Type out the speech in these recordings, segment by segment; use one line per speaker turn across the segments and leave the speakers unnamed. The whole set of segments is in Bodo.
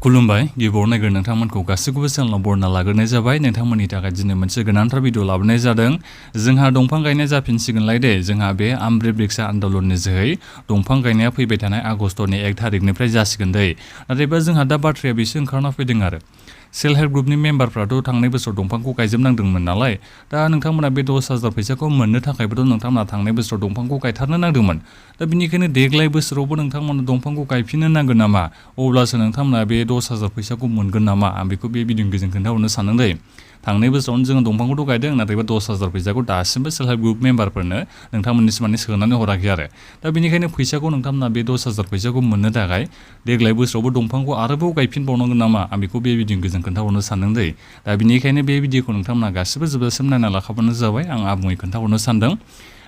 खुलुमबाय गिबियाव नायग्रो नोंथांमोनखौ गासैखौबो चेनेलाव बरना लाग्रोनाय जाबाय नोंथांमोननि थाखाय दिनै मोनसे गोनांथार भिडिअ लाबोनाय जादों जोंहा दंफां गायनाय जाफिनसिगोनलाय दे जोंहा बे आमरित ब्रिक्शा आन्दलननि जोहै दंफां गायनाया फैबाय थानाय आगष्टनि 1 थारिखनिफ्राय जासिगोन दै नाथायबा जोंहा दा बाथ्राया बेसो ओंखारना फैदों आरो सेल्फ हेल्प ग्रुपनि मेम्बारफ्राथ' थांनाय बोसोराव दंफांखौ गायजोबनांदोंमोन नालाय दा नोंथांमोना बे 10,000 फैसाखौ मोननो थाखायबोथ' नोंथांमोना थांनाय बोसोराव दंफांखौ गायथारनो नांदोंमोन दा बिनिखायनो देग्लाय बोसोरावबो नोंथांमोना दंफांखौ गायफिननो नांगोन नामा अब्लासो नोंथांमोना बे 10,000 फैसाखौ मोनगोन नामा आं बेखौ बे भिडिअनि गेजेरजों खोन्थाहरनो सानदों दै थांनाय बोसोरावनो जोङो दंफांखौथ' गायदों नाथायबा 10,000 फैसाखौ दासिमबो सेल्फ हेल्प ग्रुप मेम्बारफोरनो नोंथांमोननिसिम माने सोनानै हराखै आरो दा बेनिखायनो फैसाखौ नोंथांमोना बे 10,000 फैसाखौ मोननो थाखाय देग्लाय बोसोरावबो दंफांखौ आरोबाव गायफिनबावनांगोन नामा आं बेखौ बे भिडिअनि गेजेरजों खोन्थाहरनो सानदों दै दा बेनिखायनो बे भिडिअखौ नोंथांमोना गासिबो जोबजासिम नायना लाखाबानो जाबाय आं आबुङै खोन्थाहरनो सानदों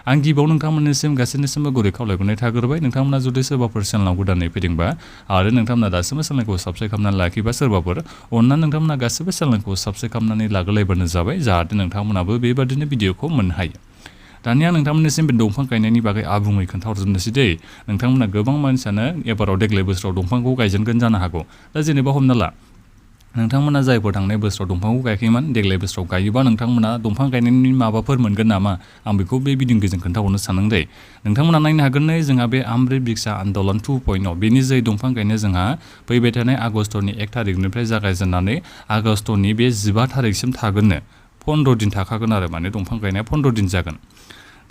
आं गिबियाव नोंथांमोननिसिम गासैनिसिमबो गुरै खावलायहरनाय थाग्रोबाय नोंथांमोना जुदि सोरबाफोर चेनेलाव गोदानै फैदोंबा आरो नोंथांमोना दासिमबो चेनेलखौ साबस्क्राइब खालामनानै लाखिबा सोरबाफोर अननानै नोंथांमोना गासिबो चेनेलखौ साबस्क्राइब खालामनानै लाग्रोलायबानो जाबाय जाहाथे नोंथांमोनाबो बेबादिनो भिडिअखौ मोननो हायो दानिया नोंथांमोननिसिम बे दंफां गायनायनि बागै आबुङै खोन्थाहरजोबनोसै दे नोंथांमोना गोबां मानसियानो एबाराव देग्लाय बोसोराव दंफांखौ गायजेनगोन जानो हागौ दा जेनेबा हमना ला नोंथांमोना जायफोर थांनाय बोसोराव दंफांखौ गायाखैमोन देग्लाय बोसोराव गायोबा नोंथांमोना दंफां गायनायनि माबाफोर मोनगोन नामा आं बेखौ बे भिडिअनि गेजेरजों खोन्थाहरनो सानदों दे नोंथांमोना नायनो हागोन नै जोंहा बे आमरित ब्रिक्शा आन्दलन 2.0 बेनि जै दंफां गायनाया जोंहा फैबाय थानाय आगष्टनि 1 थारिखनिफ्राय जागायजेननानै आगष्टनि बे 15 थारिखसिम थागोननो 15 दिन थाखागोन आरो माने दंफां गायनाया 15 दिन जागोन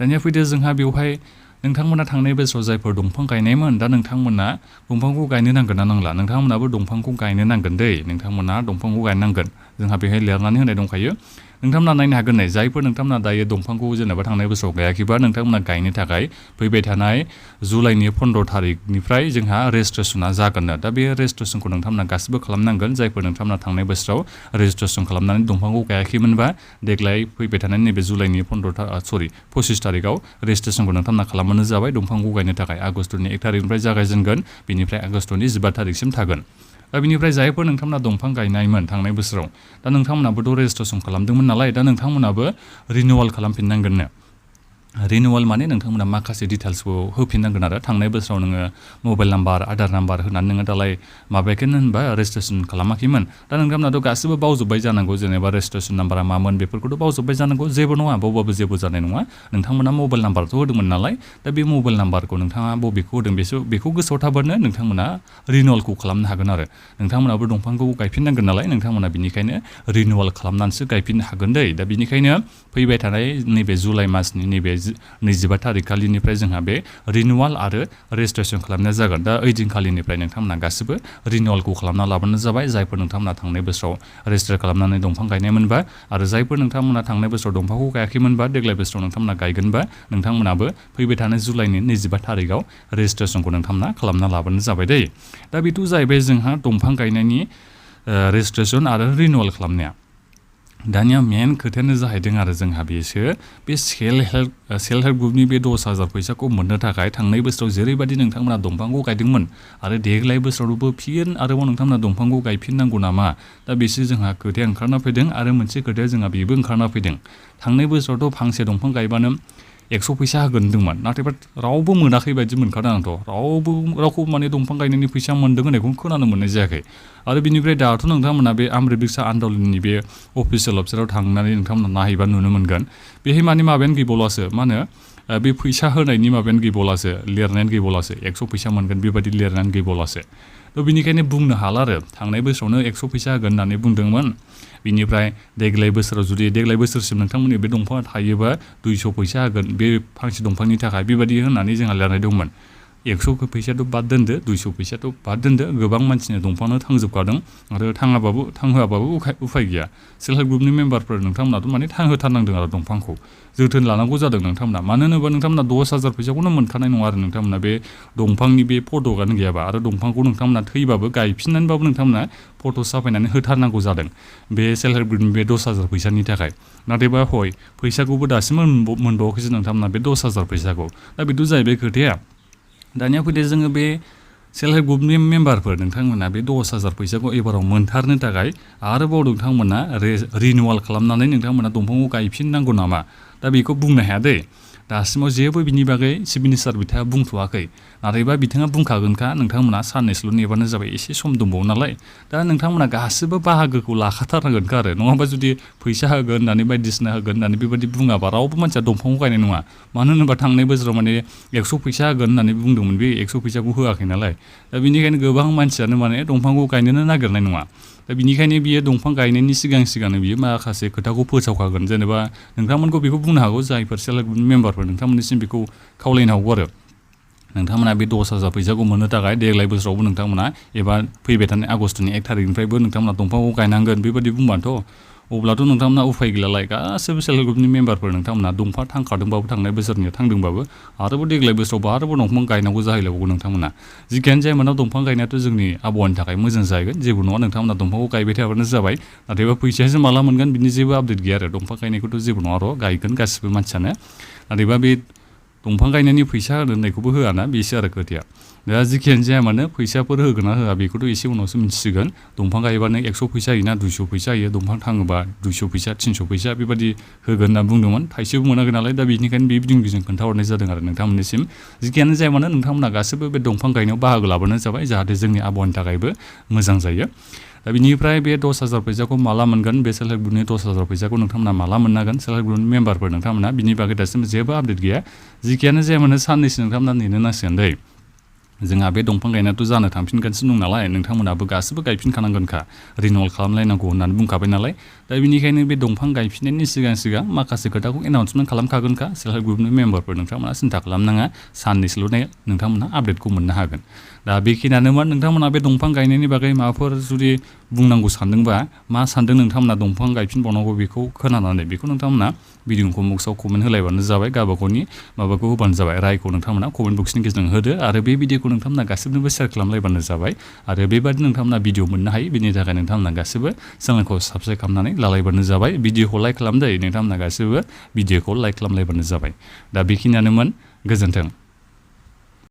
दानिया फैदो जोंहा बेवहाय नोंथांमोना थांनाय बोसोराव जायफोर दंफां गायनायमोन दा नोंथांमोना दंफांखौ गायनो नांगोन ना नांला नोंथांमोनाबो दंफांखौ गायनो नांगोन दै नोंथांमोना दंफांखौ गायनांगोन जोंहा बेहाय लिरनानै होनाय दंखायो नोंथांमोना नायनो हागोन नै जायफोर नोंथांमोना दायो दंफांखौ जेनेबा थांनाय बोसोराव गायाखैबा नोंथांमोना गायनो थाखाय फैबाय थानाय जुलाइनि 15 थारिखनिफ्राय जोंहा रेजिस्ट्रेसना जागोननो दा बे रेजिस्ट्रेसनखौ नोंथांमोना गासिबो खालामनांगोन जायफोर नोंथांमोना थांनाय बोसोराव रेजिस्ट्रेसन खालामनानै दंफांखौ गायाखैमोनबा देग्लाय फैबाय थानाय नैबे जुलाइनि 25 थारिखआव रेजिस्ट्रेसनखौ नोंथांमोना खालामबानो जाबाय दंफांखौ गायनो थाखाय आगष्टनि 1 थारिखनिफ्राय जागायजेनगोन बेनिफ्राय आगष्टनि 15 थारिखसिम थागोन दा बेनिफ्राय जायफोर नोंथांमोना दंफां गायनायमोन थांनाय बोसोराव दा नोंथांमोनाबोथ' रेजिस्ट्रेसन खालामदोंमोन नालाय दा नोंथांमोनाबो रिनिउवेल खालामफिननांगोननो रिनिउवेल माने नोंथांमोना माखासे डिटेल्सखौ होफिननांगोन आरो थांनाय बोसोराव नोङो मबाइल नाम्बार आधार नाम्बार होनानै नोङो दालाय माबायाखैनो होनबा रेजिस्ट्रेसन खालामाखैमोन दा नोंथांमोनाथ' गासिबो बावजोब्बाय जानांगौ जेनेबा रेजिस्ट्रेसन नाम्बारा मामोन बेफोरखौथ' बावजोब्बाय जानांगौ जेबो नङा बावबाबो जेबो जानाय नङा नोंथांमोना मबाइल नाम्बारथ' होदोंमोन नालाय दा बे मबाइल नाम्बारखौ नोंथाङा बबेखौ होदों बेखौ गोसोआव थाबानो नोंथांमोना रिनिउवेलखौ खालामनो हागोन आरो नोंथांमोनाबो दंफांखौ गायफिननांगोन नालाय नोंथांमोना बिनिखायनो रिनिउवेल खालामनानैसो गायफिननो हागोन दै दा बिनिखायनो फैबाय थानाय नैबे जुलाइ मासनि नैबे 25 थारिखखालिनिफ्राय जोंहा बे रिनिउवेल आरो रेजिस्ट्रेसन खालामनाया जागोन दा ओइदिनखालिनिफ्राय नोंथांमोना गासिबो रिनिउवेलखौ खालामना लाबानो जाबाय जायफोर नोंथांमोना थांनाय बोसोराव रेजिस्टार खालामनानै दंफां गायनायमोनबा आरो जायफोर नोंथांमोना थांनाय बोसोराव दंफांखौ गायाखैमोनबा देग्लाय बोसोराव नोंथांमोना गायगोनबा नोंथांमोनाबो फैबाय थानाय जुलाइनि 25 थारिखआव रेजिस्ट्रेसनखौ नोंथांमोना खालामना लाबानो जाबाय दै दा बेथ' जाहैबाय जोंहा दंफां गायनायनि रेजिस्ट्रेसन आरो रिनिउवेल खालामनाया दानिया मेन खोथायानो जाहैदों आरो जोंहा बेसो बे सेल्फ हेल्प ग्रुपनि बे 10,000 फैसाखौ मोननो थाखाय थांनाय बोसोराव जेरैबायदि नोंथांमोना दंफांखौ गायदोंमोन आरो देग्लाय बोसोरावबो फिन आरोबाव नोंथांमोना दंफांखौ गायफिननांगौ नामा दा बेसो जोंहा खोथाया ओंखारना फैदों आरो मोनसे खोथाया जोंहा बेबो ओंखारना फैदों थांनाय बोसोरावथ' फांसे दंफां गायबानो 100 फैसा होगोन होनदोंमोन नाथायबा रावबो मोनाखै बायदि मोनखादों आंथ' रावखौ माने दंफां गायनायनि फैसा मोन्दों होननायखौनो खोनानो मोननाय जायाखै आरो बिनिफ्राय दाथ' नोंथांमोना बे आमरित ब्रिक्शा आन्दलननि बे अफिसियेल वेबसाइटआव थांनानै नोंथांमोना नायहैबा नुनो मोनगोन बेहाय माने माबायानो गैबावलासो मा होनो बे फैसा होनायनि माबायानो गैबावलासो लिरनायानो गैबावलासो 100 फैसा मोनगोन बेबायदि लिरनानै गैबावलासो थ' बिनिखायनो बुंनो हाला आरो थांनाय बोसोरावनो 100 फैसा होगोन होननानै बुंदोंमोन बिनिफ्राय देग्लाय बोसोराव जुदि देग्लाय बोसोरसिम नोंथांमोननि बे दंफाङा थायोबा 200 फैसा होगोन बे फांसे दंफांनि थाखाय बेबायदि होननानै जोंहा लिरनाय दंमोन 100 फैसाथ' बाद दोनदो 200 फैसाथ' बाद दोनदो गोबां मानसिनि दंफांनो थांजोबखादों आरो थांहोआबाबो उफाय गैया सेल्फ हेल्प ग्रुपनि मेम्बारफोर नोंथांमोनाथ' माने थांहोथारनांदों आरो दंफांखौ जोथोन लानांगौ जादों नोंथांमोना मानो होनोबा नोंथांमोना 10,000 फैसाखौनो मोनखानाय नङा आरो नोंथांमोना बे दंफांनि बे फट'आनो गैयाबा आरो दंफांखौ नोंथांमोना थैबाबो गायफिननानैबाबो नोंथांमोना फट' साफायनानै होथारनांगौ जादों बे सेल्फ हेल्प ग्रुपनि बे 10,000 फैसानि थाखाय नाथायबा हय फैसाखौबो दासिमबो मोनबावाखैसो नोंथांमोना बे 10,000 फैसाखौ दा बेथ' जाहैबाय खोथाया दानिया फैदो जोङो बे सेल्फ हेल्प ग्रुपनि मेम्बारफोर नोंथांमोना बे 10,000 फैसाखौ एबाराव मोनथारनो थाखाय आरोबाव नोंथांमोना रिनिउवेल खालामनानै नोंथांमोना दंफांखौ गायफिननांगौ नामा दा बेखौ बुंनो हाया दै दासिमाव जेबो बिनि बागै चिफ मिनिस्टार बिथाङा बुंथ'वाखै नाथायबा बिथाङा बुंखागोनखा नोंथांमोना साननैसोल' नेबानो जाबाय एसे सम दंबावो नालाय दा नोंथांमोना गासिबो बाहागोखौ लाखाथारनांगोनखा आरो नङाबा जुदि फैसा होगोन होननानै बायदिसिना होगोन होननानै बेबायदि बुङाबा रावबो मानसिया दंफांखौ गायनाय नङा मानो होनोबा थांनाय बोसोराव माने 100 फैसा होगोन होननानै बुंदोंमोन बे 100 फैसाखौ होआखै नालाय दा बेनिखायनो गोबां मानसियानो माने दंफांखौ गायनोनो नागिरनाय नङा दा बिनिखायनो बियो दंफां गायनायनि सिगांनो बियो माखासे खोथाखौ फोसावखागोन जेनेबा नोंथांमोनखौ बेखौ बुंनो हागौ जायफोर सेल्फ हेल्प ग्रुपनि मेम्बारफोर नोंथांमोननिसिम बेखौ खावलायनो हागौ आरो नोंथांमोना बे 10,000 फैसाखौ मोननो थाखाय देग्लाय बोसोरावबो नोंथांमोना एबा फैबाय थानाय आगस्टनि 1 थारिखनिफ्रायबो नोंथांमोना दंफांखौ गायनांगोन बेबायदि बुंबाथ' अब्लाथ' नोंथांमोना उफाय गैलालाय गासैबो सेल्फ हेल्प ग्रुपनि मेम्बारफोर नोंथांमोना दंफां थांखादोंबाबो थांनाय बोसोरनिया थांदोंबाबो आरोबाव देग्लाय बोसोरावबो आरोबाव दंफां गायनांगौ जाहैलायबावगौ नोंथांमोना जिखियानो जाया मानोना दंफां गायनायाथ' जोंनि आबहावानि थाखाय मोजां जागोन जेबो नङा नोंथांमोना दंफांखौ गायबाय थाबानो जाबाय नाथायबा फैसायासो माला मोनगोन बिनि जेबो आपडेट गैया आरो दंफां गायनायखौथ' जेबो नङा र' गायगोन गासिबो मानसियानो नाथायबा बे दंफां गायनायनि फैसा होनायखौबो होआना बेसो आरो खोथाया दा जिखियानो जाया मानो फैसाफोर होगोन ना होआ बेखौथ' एसे उनावसो मिथिसिगोन दंफां गायोबानो 100 फैसा होयोना 200 फैसा होयो दंफां थाङोबा 200 फैसा 300 फैसा बेबायदि होगोन होनना बुंदोंमोन थाइसेबो मोनाखै नालाय दा बेनिखायनो बे भिडिअ'जों खोन्थाहरनाय जादों आरो नोंथांमोननिसिम जिखियानो जाया मानो नोंथांमोना गासैबो बे दंफां गायनायाव बाहागो लाबानो जाबाय जाहाथे जोंनि आबहावानि थाखायबो मोजां जायो दा बिनिफ्राय बे 10,000 फैसाखौ माला मोनगोन बे सेल्फ हेल्प ग्रुपनि 10,000 फैसाखौ नोंथांमोना माला मोननो हागोन सेल्फ हेल्प ग्रुपनि मेम्बारफोर नोंथांमोना बिनि बागै दासिमबो जेबो आपडेट गैया जिखियानो जाया मानो साननैसो नोंथांमोना नेनो नांसिगोन दै जोंहा बे दंफां गायनायाथ' जानो थांफिनगासिनो दं नालाय नोंथांमोनाबो गासिबो गायफिनखानांगोनखा रिनिउवेल खालामलायनांगौ होननानै बुंखाबाय नालाय दा बेनिखायनो बे दंफां गायफिननायनि सिगां माखासे खोथाखौ एनाउन्समेन्ट खालामखागोनखा सेल्फ हेल्प ग्रुपनि मेम्बारफोर नोंथांमोना सिन्था खालामनाङा साननैसोल' नोंथांमोना आपडेटखौ मोननो हागोन दा बेखिनियानोमोन नोंथांमोना बे दंफां गायनायनि बागै माबाफोर जुदि बुंनांगौ सानदोंबा मा सानदों नोंथांमोना दंफां गायफिनबावनांगौ बेखौ खोनानानै बेखौ नोंथांमोना भिडिअ'खौ बक्सआव कमेन्ट होलायबानो जाबाय गावबागावनि माबाखौ होबानो जाबाय रायखौ नोंथांमोना कमेन्ट बक्सनि गेजेरजों होदो आरो बे भिडिअ'खौ नोंथांमोना गासिबनोबो शेयार खालामलायबानो जाबाय आरो बेबायदि नोंथांमोना भिडिअ मोननो हायो बेनि थाखाय नोंथांमोना गासिबो चेनेलखौ साबस्क्राइब खालामनानै लालायबानो जाबाय भिडिअ'खौ लाइक खालामदो नोंथांमोना गासिबो भिडिअ'खौ लाइक खालामलायबानो जाबाय दा बेखिनियानोमोन गोजोन्थों